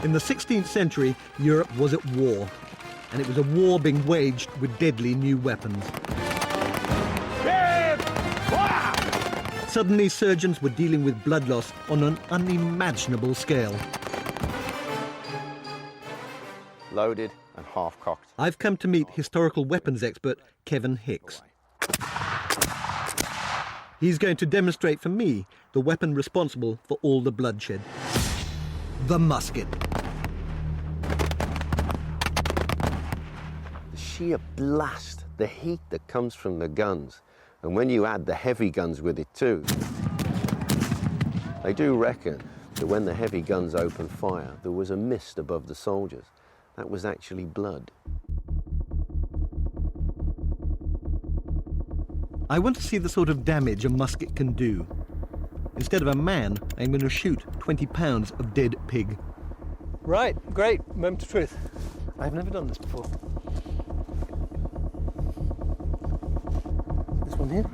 In the 16th century, Europe was at war, and it was a war being waged with deadly new weapons. Suddenly, surgeons were dealing with blood loss on an unimaginable scale. Loaded and half-cocked. I've come to meet historical weapons expert Kevin Hicks. He's going to demonstrate for me the weapon responsible for all the bloodshed. The musket. The sheer blast, the heat that comes from the guns, and when you add the heavy guns with it too, they do reckon that when the heavy guns opened fire, there was a mist above the soldiers. That was actually blood. I want to see the sort of damage a musket can do. Instead of a man, I'm going to shoot 20 pounds of dead pig. Right, great, moment of truth. I've never done this before. This one here.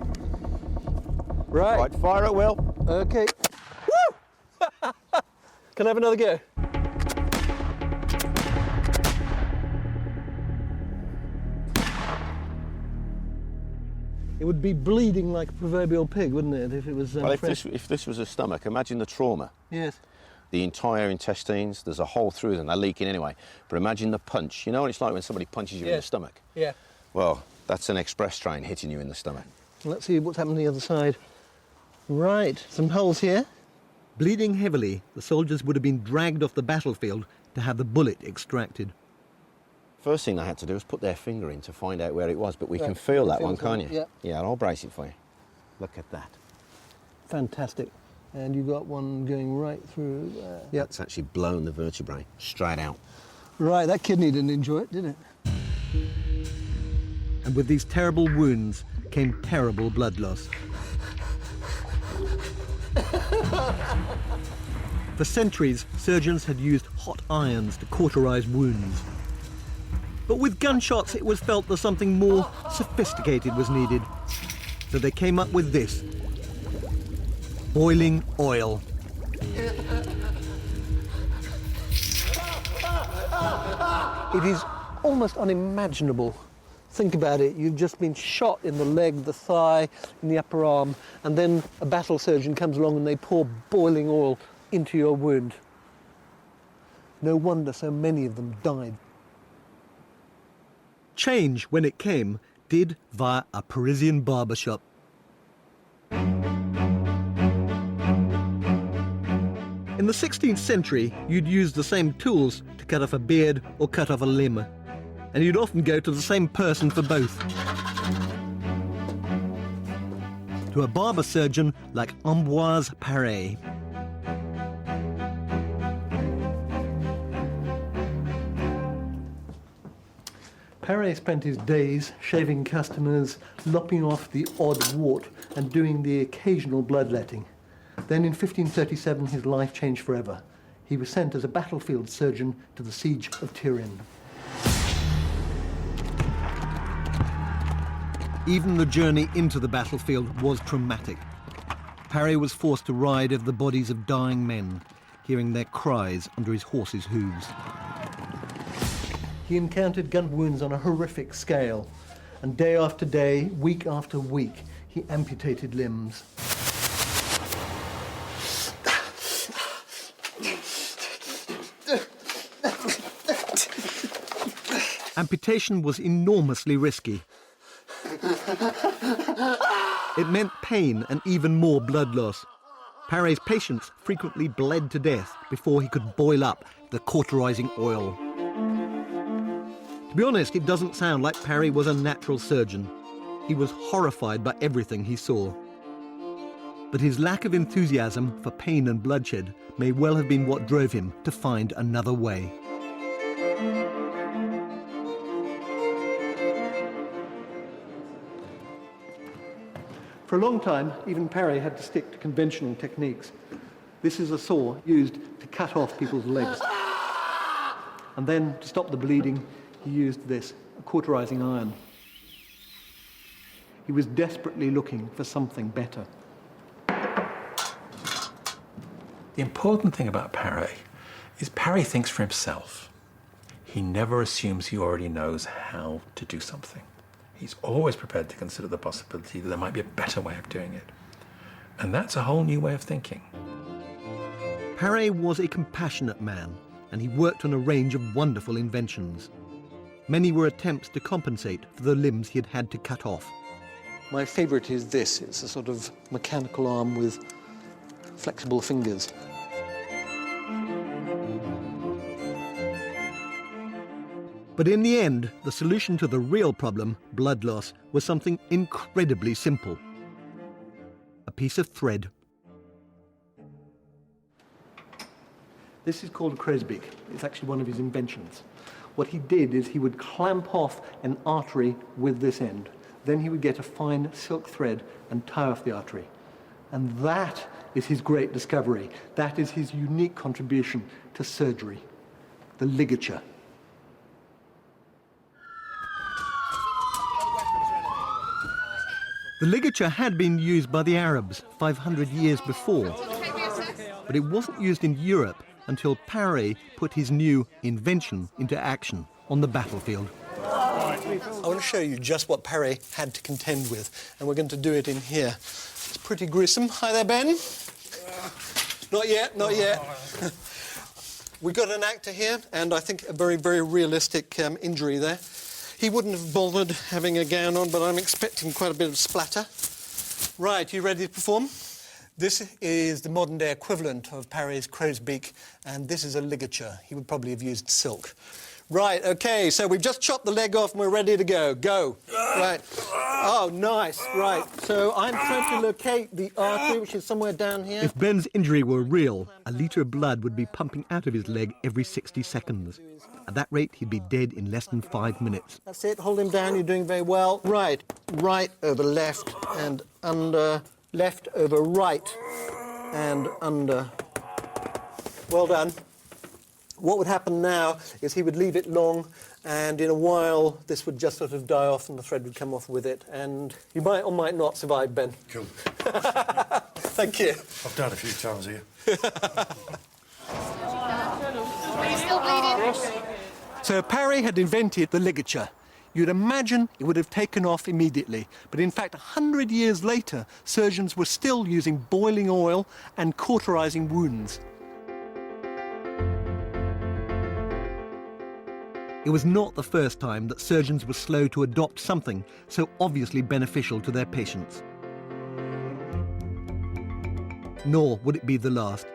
Right, fire at will. Okay. Woo! Can I have another go? It would be bleeding like a proverbial pig, wouldn't it, if it was Well, fresh? if this was a stomach, imagine the trauma. Yes. The entire intestines, there's a hole through them, they're leaking anyway. But imagine the punch. You know what it's like when somebody punches you in the stomach? Yeah. Well, that's an express train hitting you in the stomach. Let's see what's happened on the other side. Right, some holes here. Bleeding heavily, the soldiers would have been dragged off the battlefield to have the bullet extracted. First thing they had to do was put their finger in to find out where it was, but we Right. can feel that Feel one, it, can't you? yeah. Yeah, I'll brace it for you. Look at that. Fantastic. And you've got one going right through there. Yep. It's actually blown the vertebrae straight out. Right, that kidney didn't enjoy it, did it? And with these terrible wounds came terrible blood loss. For centuries, surgeons had used hot irons to cauterize wounds. But with gunshots, it was felt that something more sophisticated was needed. So they came up with this: boiling oil. It is almost unimaginable. Think about it, you've just been shot in the leg, the thigh, in the upper arm, and then a battle surgeon comes along and they pour boiling oil into your wound. No wonder so many of them died. Change, when it came, did via a Parisian barbershop. In the 16th century, you'd use the same tools to cut off a beard or cut off a limb. And you'd often go to the same person for both. To a barber surgeon like Ambroise Pare. Pare spent his days shaving customers, lopping off the odd wart and doing the occasional bloodletting. Then in 1537 his life changed forever. He was sent as a battlefield surgeon to the siege of Turin. Even the journey into the battlefield was traumatic. Pare was forced to ride over the bodies of dying men, hearing their cries under his horse's hooves. He encountered gun wounds on a horrific scale, and day after day, week after week, he amputated limbs. Amputation was enormously risky. It meant pain and even more blood loss. Pare's patients frequently bled to death before he could boil up the cauterizing oil. To be honest, it doesn't sound like Pare was a natural surgeon. He was horrified by everything he saw. But his lack of enthusiasm for pain and bloodshed may well have been what drove him to find another way. For a long time, even Pare had to stick to conventional techniques. This is a saw used to cut off people's legs. And then, to stop the bleeding, he used this, a cauterizing iron. He was desperately looking for something better. The important thing about Pare is Pare thinks for himself. He never assumes he already knows how to do something. He's always prepared to consider the possibility that there might be a better way of doing it. And that's a whole new way of thinking. Pare was a compassionate man, and he worked on a range of wonderful inventions. Many were attempts to compensate for the limbs he had had to cut off. My favourite is this. It's a sort of mechanical arm with flexible fingers. But in the end, the solution to the real problem, blood loss, was something incredibly simple. A piece of thread. This is called a crow's beak. It's actually one of his inventions. What he did is he would clamp off an artery with this end. Then he would get a fine silk thread and tie off the artery. And that is his great discovery. That is his unique contribution to surgery, the ligature. The ligature had been used by the Arabs 500 years before, but it wasn't used in Europe until Pare put his new invention into action on the battlefield. I want to show you just what Pare had to contend with, and we're going to do it in here. It's pretty gruesome. Hi there, Ben. Not yet, not yet. We've got an actor here, and I think a very, very realistic injury there. He wouldn't have bothered having a gown on, but I'm expecting quite a bit of splatter. Right, you ready to perform? This is the modern-day equivalent of Pare's crow's beak, and this is a ligature. He would probably have used silk. Right, OK, so we've just chopped the leg off and we're ready to go. Go. Right. Oh, nice. Right. So I'm trying to locate the artery, which is somewhere down here. If Ben's injury were real, a litre of blood would be pumping out of his leg every 60 seconds. At that rate, he'd be dead in less than 5 minutes. That's it. Hold him down. You're doing very well. Right. Right over left and under. Left over right and under. Well done. What would happen now is he would leave it long, and in a while this would just sort of die off and the thread would come off with it, and you might or might not survive, Ben. Cool. Thank you. I've done a few times here. Are you still bleeding? So Pare had invented the ligature. You'd imagine it would have taken off immediately, but in fact 100 years later surgeons were still using boiling oil and cauterizing wounds. It was not the first time that surgeons were slow to adopt something so obviously beneficial to their patients. Nor would it be the last.